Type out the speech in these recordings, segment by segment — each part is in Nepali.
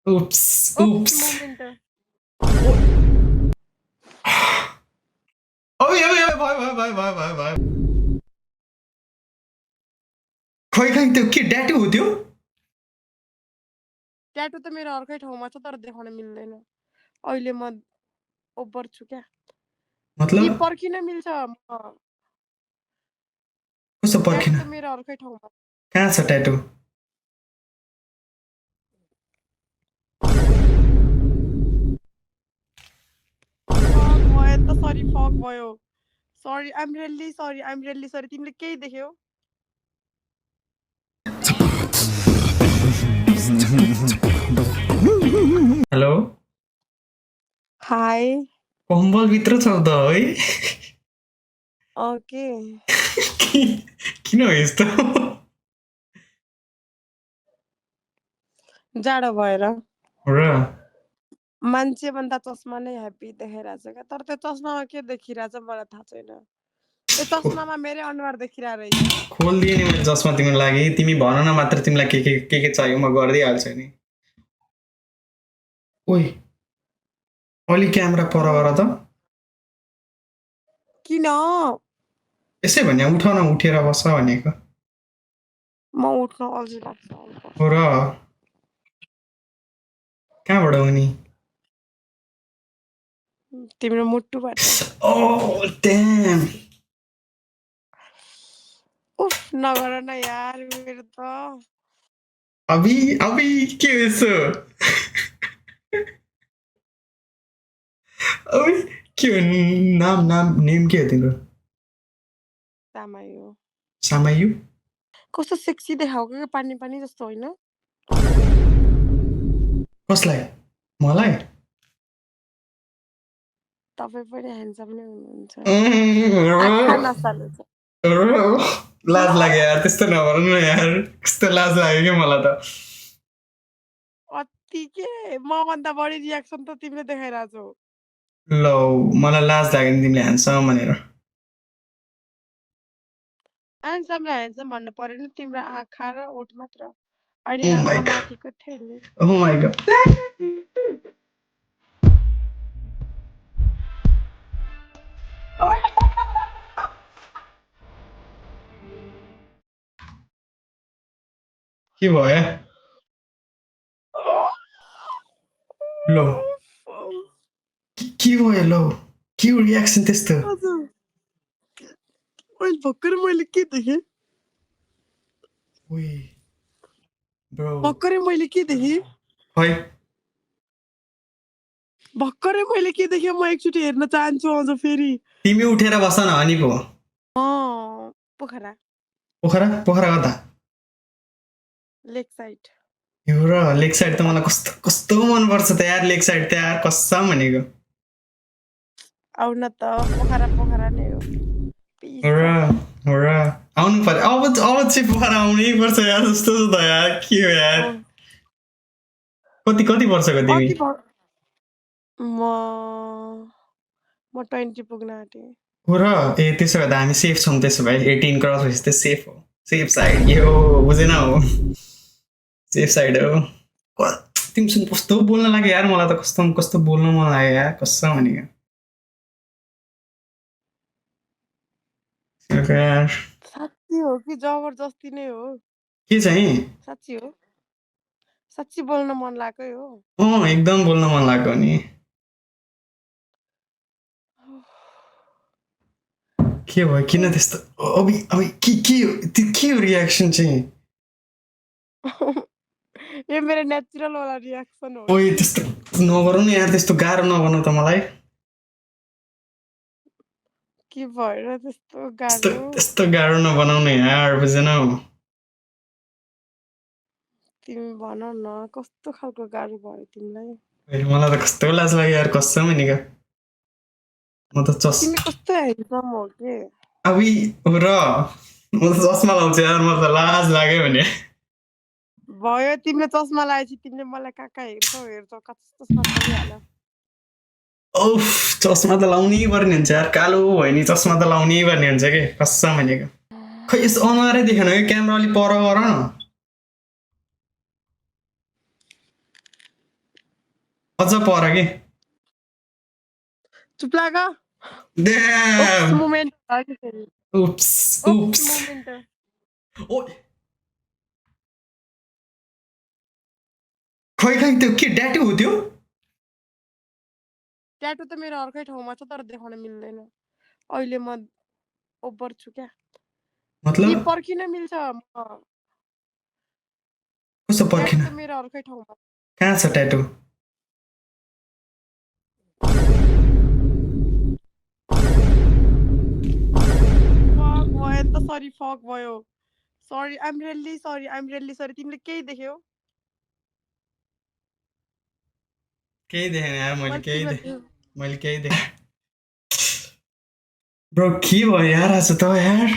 Oops, Oops, oops. moment. Oy, oy, oy, भयो खै खै त्यो के ट्याटु हो त्यो? ट्याटु त मेरो अर्कै ठाउँमा छ तर देखाउन मिल्दैन। अहिले म ओभर छु क्या। कि मतलब पर्खिन मिल्छ कस्तो ट्याटु पर्खिन? त मेरो अर्कै ठाउँमा। कहाँ छ ट्याटु? फक भयो त सरी फक भयो। सरी आइम रियल्ली सरी तिमीले केही देख्यौ? हेलो हाई कम्बल भित्र छौ त है? ओके किन हो यस्तो? जाडो भएर र मान्छे भन्दा चस्मा नै ह्याप्पी देखाइरहेछ क्या तर त्यो चस्मामा के देखिरहेछ मलाई थाहा छैन। त्यो चस्मामा मेरै अनुहार देखिरहेको रहेछ। खोलिदिएँ नि मैले चस्मा तिम्रो लागि। तिमी भन न मात्र तिमीलाई के चाहियो म गरिदिइहाल्छु नि। ओइ अलि क्यामेरा पर गर त। किन यसै भने उठाउन उठेर बस भनेको। म उठ्न अल्छी लाग्छ हो र कहाँबाट हुने? तिम्रो मुटुबाट। ओ ड्याम उफ नगर न यार मेरो त अभी अभी के हो यसो? अभी के हो नेम के हो तिम्रो? सामायो सामायु? कस्तो सेक्सी देखाएको क्या पानी पानी जस्तो होइन? कसलाई? मलाई? तपाईँ पनि ह्यान्डसम नै हुनुहुन्छ। आँखा नसाल्नु छ। लाज लाग्यो यार त्यस्तो नगर्नु न यार। कस्तो लाज लाग्यो क्या मलाई त। अति के मभन्दा बढी रियाक्सन त तिमीले देखाइरहेछौ। लौ मलाई लाज लाग्यो नि तिमीले ह्यान्डसम भनेर। ह्यान्डसम र ह्यान्डसम भन्नु परेन तिम्रो आँखा र ओठ मात्र। अहिले Oh my आँखा god. माथिको ठेली। Oh my god. के भयो? लौ के भयो लौ? के हो रियाक्सन त्यस्तो? अहिले भर्खरै मैले के देखेँ? ओइ ब्रो भर्खरै मैले के देखेँ? खै भर्खरै मैले के देखेँ म एकचोटि हेर्न चाहन्छु अझ फेरि। तिमी उठेर बस न अनि पो। पोखरा पोखरा पोखरा कता? लेक साइड। यो र लेक साइड त मलाई कस्तो कस्तो मनपर्छ त यार लेक साइड त यार कसम भनेको। आउन त पोखरा नै हो। हो र आउनु पर्यो। अब चाहिँ पोखरा आउनै पर्छ यार जस्तो छ त यार के हो यार? कति वर्षको तिमी? म 20 पुग्न आँटेँ। हो र ए त्यसो भए त हामी सेफ छौँ त्यसो भए 18 क्रस भएपछि त सेफ हो। सेफ साइड यो बुझेन हो। सेफ साइड हो। तिमीसँग कस्तो बोल्न लाग्यो यार मलाई त कस्तो बोल्न मन लाग्यो यार कसम भनेको। यार साँच्ची हो कि जबरजस्ती नै हो? के चाहिँ? साँच्ची हो? साँच्ची बोल्न मन लागेकै हो? एकदम बोल्न मन लाग्यो नि। के भयो किन त्यस्तो? अभि अभि के हो रियाक्सन चाहिँ? यो मेरो नेचुरल वाला रियाक्सन हो। ओइ त्यस्तो नगरौ न यार त्यस्तो गाह्रो नबनाऊ त मलाई। के भएर त्यस्तो गाह्रो? त्यस्तो गाह्रो नबनाऊ न यार बुझेनौ? तिमी भन न कस्तो खालको गाह्रो भयो तिमीलाई? मलाई त कस्तो लाज लाग्यो यार कसम भनेको। म त तिमी कस्तो ह्यान्डसम हो के? अभि र म त चस्मा लाउँछु यार मलाई त लाज लाग्यो भने। भयो तिमीले चस्मा लगाएपछि तिमीले मलाई कहाँ हेर्छौ कस्तो चस्मा चलिहाल्यो। ओफ चस्मा त लाउनै पर्ने हुन्छ यार कालो भयो नि चस्मा त लाउनै पर्ने हुन्छ के कसम भनेको। खै यस्तो अनुहारै देखेन यो क्यामेरा अलि पर गर न। अझ पर के चुप लाग ओप्स ड्याम मोमेन्ट लाग्यो फेरि उप्स ओप्स उप्स मोमेन्ट ओ खै खै त्यो के ट्याटु हो त्यो ट्याटु त मेरो अर्कै ठाउँमा छ तर देखाउन मिल्दैन अहिले म ओभर छु क्या नि मतलब पर्खिन मिल्छ कस्तो ट्याटु पर्खिन त मेरो अर्कै ठाउँमा कहाँ छ ट्याटु फक भयो नि त सरी फक भयो सरी आइम रियल्ली सरी तिमीले केही देख्यौ केही देखेन यार मैले तिमीलाई देख्यौ मैले केही देखेँ ब्रो के भयो यार आज त यार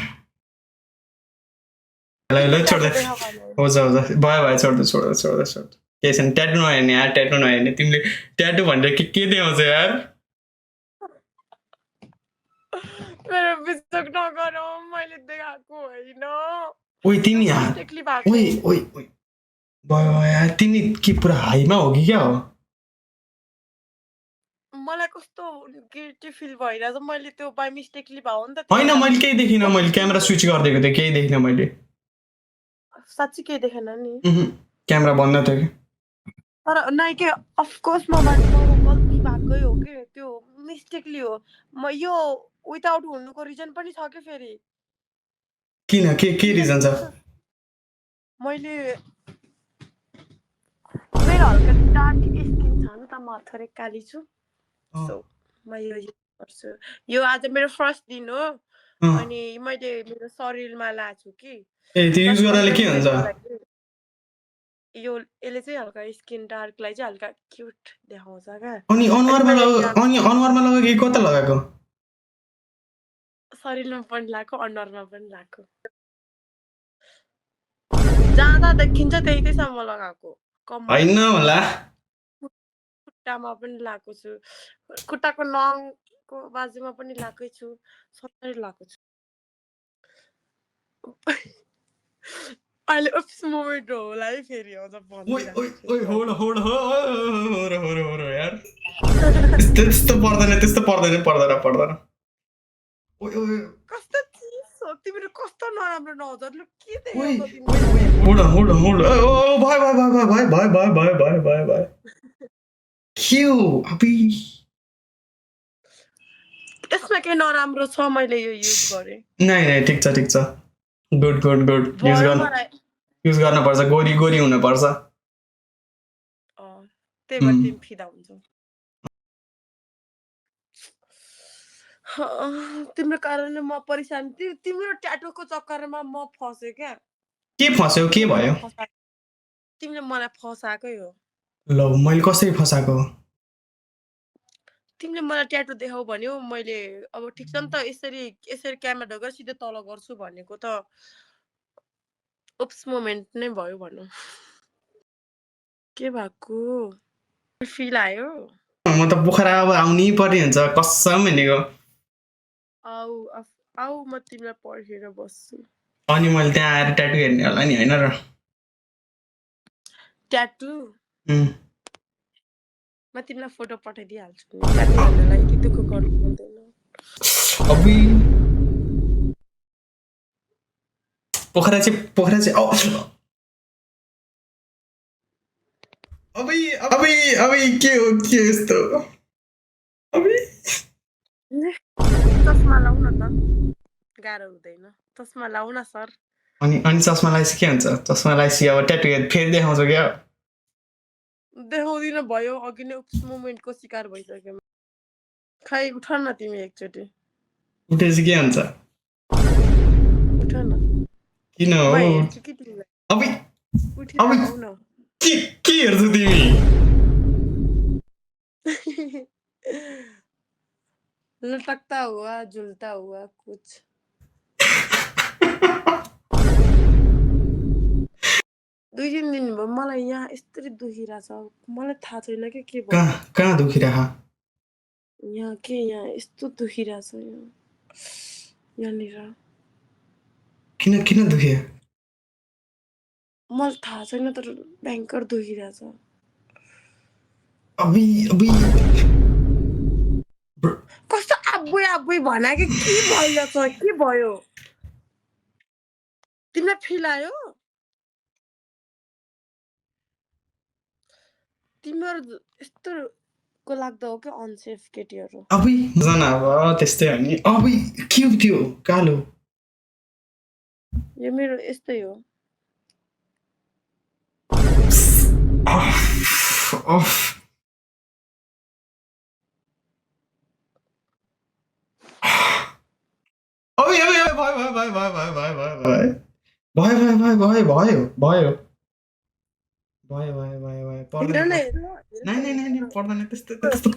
ल ल छोड दे देखा भने हो जा भयो छोड दे केही छैन ट्याटु नहेर्ने यार ट्याटु नहेर्ने तिमीले ट्याटु भनेर के देखाउँछ यार मेरो विश्वास नगरौ मैले देखाएको होइन ओइ तिमी यार मिस्टेकली भएको ओइ ओइ ओइ भयो यार तिमी के पुरा हाइमा हो कि क्या हो मलाई कस्तो गिल्टी फिल भइरहेछ मैले त्यो बाई मिस्टेकली भयो नि त होइन मैले केही देखिनँ मैले क्यामेरा स्विच गरिदिएको थिएँ केही देखिनँ मैले साँच्ची केही देखेन नि क्यामेरा बन्द थियो कि तर नाइ के अफकोर्स मबाट गल्ती भएकै हो कि त्यो मिस्टेकली हो म यो विदाउट हुनुको रिजन पनि छ कि फेरि किन के रिजन छ मैले मेरो हल्का डार्क स्किन छ नि त म थोरै काली छु सो म यो युज गर्छु यो आज मेरो फर्स्ट दिन हो अनि मैले मेरो शरीरमा लाछु कि ए त्यो युज गर्नाले के हुन्छ यो यसले चाहिँ हल्का स्किन डार्कलाई चाहिँ हल्का क्युट देखाउँछ क्या अनि अनुहारमा लगाएको कता लगाएको शरीरमा पनि लगाएको अनुहारमा पनि लगाएको जाँदा देखिन्छ त्यहीसम्म लगाएको होइन होला खुट्टामा पनि लगाएको छु खुट्टाको नङको बाजुमा पनि लगाएकै छु सबै लगाएको छु अहिले उप्स मोमेन्ट होला है फेरि अझ यार त्यस्तो पर्दैन कस्तो चिज हो तिम्रो कस्तो नराम्रो नजर लु के देख्यौ त भयो यसमा के नराम्रो छ मैले यो युज गरे नै ठिक छ गुड युज गर्नुपर्छ गोरी हुनुपर्छ त्यही भएर तिमी फिदा हुन्छौ तिम्रो कारणले म परेशान तिम्रो ट्याटुको चक्करमा म फसेँ क्या के फस्यो के भयो तिमीले मलाई फसाएकै हो ल मैले कसरी फसाएको तिमीले मलाई ट्याटु देखाउ भन्यौ मैले अब ठिक छ नि त यसरी क्यामेरा ढोकेर सिधै तल गर्छु भनेको त उप्स मोमेन्ट नै भयो भनौँ के भएको फिल आयो म त पोखरा अब आउनै पर्ने हुन्छ कसम भनेको आऊ म तिमीलाई पर्खेर बस्छु अनि मैले त्यहाँ आएर ट्याटु हेर्ने होला नि होइन र ट्याटु म तिमीलाई फोटो पठाइदिइहाल्छु ट्याटु हेर्नलाई यति दुःख गर्नु पर्दैन पोखरा चाहिँ अबै के हो के यस्तो चस्मा लाउ न त गाह्रो हुँदैन चस्मा लाउ न सर अनि चस्मा लगाएपछि के हुन्छ चस्मा लगाएपछि अब ट्याटु फेरि देखाउँछ क्या देखाउँदिन भयो अघि नै उप्स मोमेन्टको शिकार भइसक्यो खै उठ न तिमी एकचोटि उठेपछि के हुन्छ उठ न किन हो हेर्छु कि तिमीलाई उठेर आऊ न के हेर्छौ तिमी लटकता हुआ झुलता हुआ कुछ 2-3 दिन भयो मलाई यहाँ यस्तरी दुखिरहेछ मलाई थाहा छैन के भयो कहाँ दुखिरह यहाँ यस्तो दुखिरहेछ यहाँनिर किन दुख्यो मलाई थाहा छैन तर भयङ्कर दुखिरहेछ अबुई अबुई कस्तो आब्बै आब्बै भना कि के भइरहेछ के भयो तिमीलाई फिल आयो तिमीहरू यस्तो को लाग्दो हो कि अनसेफ केटीहरू अबुई मजा न अब त्यस्तै हो नि अबुई के हो त्यो कालो यो मेरो यस्तै हो अफ अबुई अबुई भयो भयो भयो भयो भयो भयो भयो भयो भयो भयो भयो भयो भयो भयो भयो भयो भयो हेर पर्दैन न हेर नै नै नै नै पर्दैन त्यस्तो त्यस्तो